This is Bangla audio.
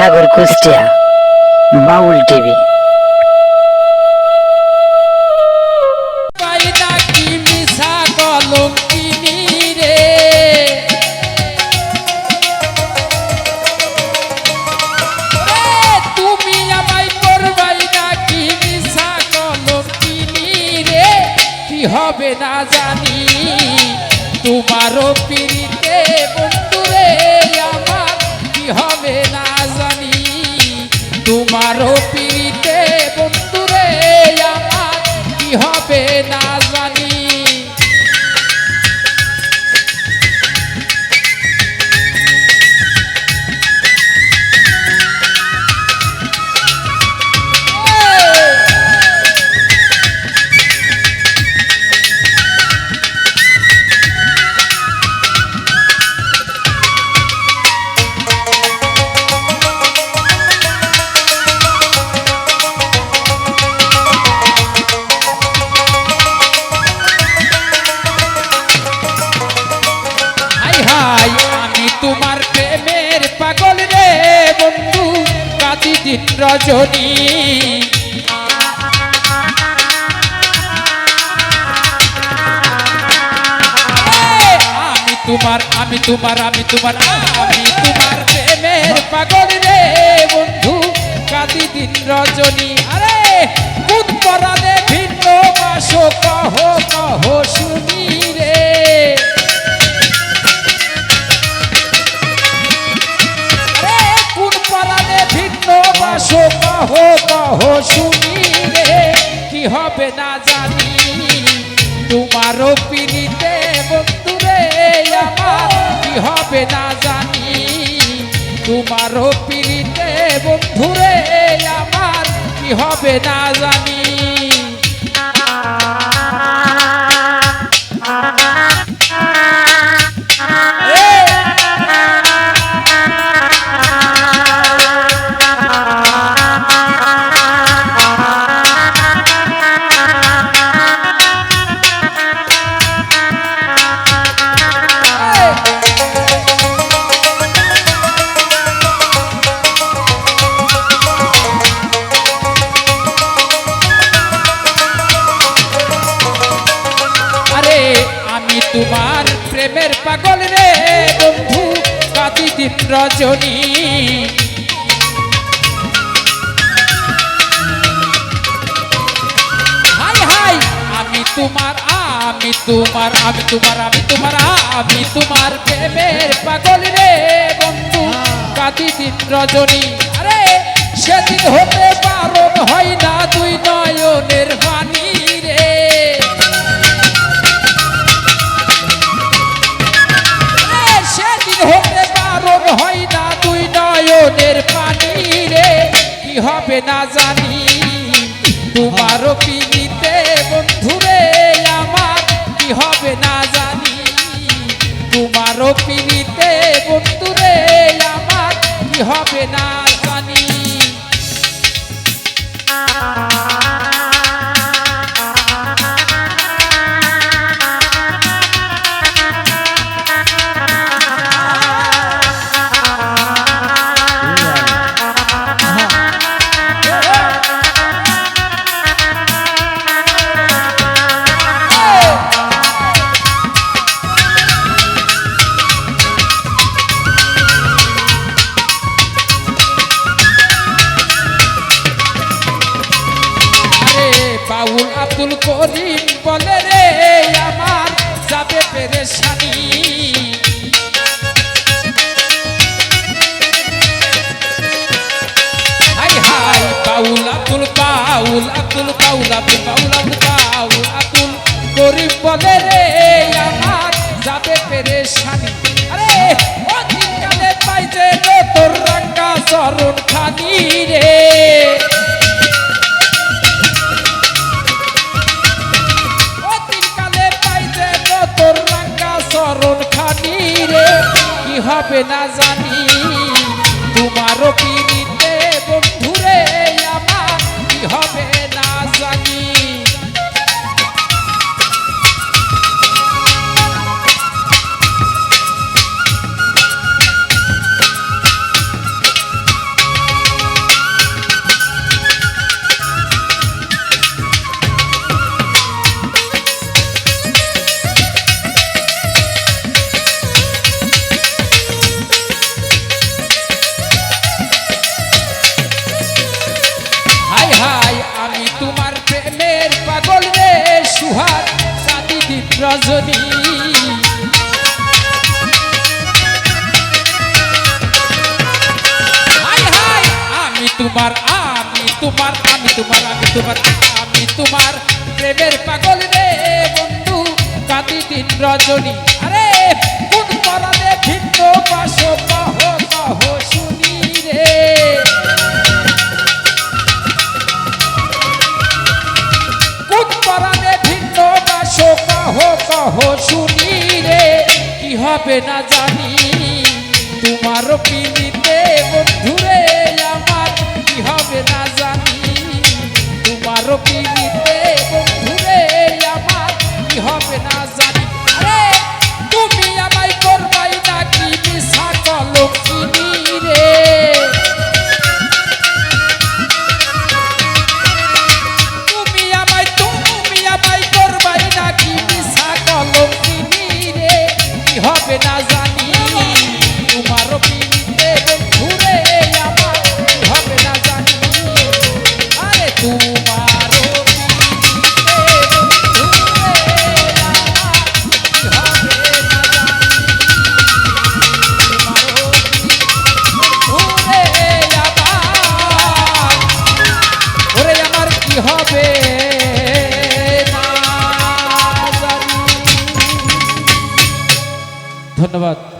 ঠাকুর কুষ্টিয়া বাউল টিভি। হবে না জানি তোমারও পিড়িতে বন্ধুরে আমার কি হবে না জানি তোমারও পিড়িতে বন্ধুরে আমার কি হবে না জানি তোমার প্রেমের পাগল রে বন্ধু কাঁদি দিন রজনী আমি তোমার প্রেমের পাগল রে বন্ধু কাঁদি দিন রজনী আরে কোন পরাণে ভিন্ন বাসো কহ কহ শুনি রে বাসো কহ কহ শুনি রে কি হবে না জানি তোমারও পিড়িতে বন্ধুরে আমার কি হবে না জানি তোমারও পিড়িতে বন্ধুরে আমার কি হবে না জানি তোমার প্রেমের পাগল রে বন্ধু কাঁদি দিন রজনী হাই হাই আমি তোমার প্রেমের পাগল রে বন্ধু কাঁদি দিন রজনী আরে সেদিন হতে পারণ হয় না দুই নয়নের পানি রে হতে পারণ হয় না দুই নয়নের পানি রে কি হবে না জানি তোমারও পিড়িতে বন্ধুরে আমার কি হবে না জানি তোমারও পিড়িতে বন্ধুরে আমার কি হবে না জানি বাউল আব্দুল করিম বলে রে আমার যাবে পেরেশানি হাই হাই বাউল আব্দুল করিম বলে রে আমার যাবে পেরেশানি আরে অধিকালে পাইছে তোর রাঙ্গা চরণ খানি রে চরণ খানি রে কি হবে না জানি তোমারও পিড়িতে বন্ধুরে আমার কি হবে না জানি রজনী। হাই হাই আমি তোমার আমি তোমার আমি তোমার আমি তোমার আমি তোমার প্রেমের পাগল রে বন্ধু কাঁদি দিন রজনী। আরে কোন পরাণে ভিন্ন বাসো কহ কহ শুনি রে। কোন পরাণে ভিন্ন বাসো কহ কহ শুনি রে। কি হবে না জানি তোমার পিড়িতে বন্ধুরে আমার, কি হবে না জানি তোমার পিড়িতে বন্ধুরে আমার, কি হবে না জানি। আরে তুমি আমায় করবাই নাকি মিশা কলঙ্কিনী রে। তুমি আমায় করবাই নাকি মিশা কলঙ্কিনী রে। কি হবে না জানি তোমার পিড়িতে বন্ধুরে আমার, কি হবে না জানি। আরে তোমার হবে না জানি। ধন্যবাদ।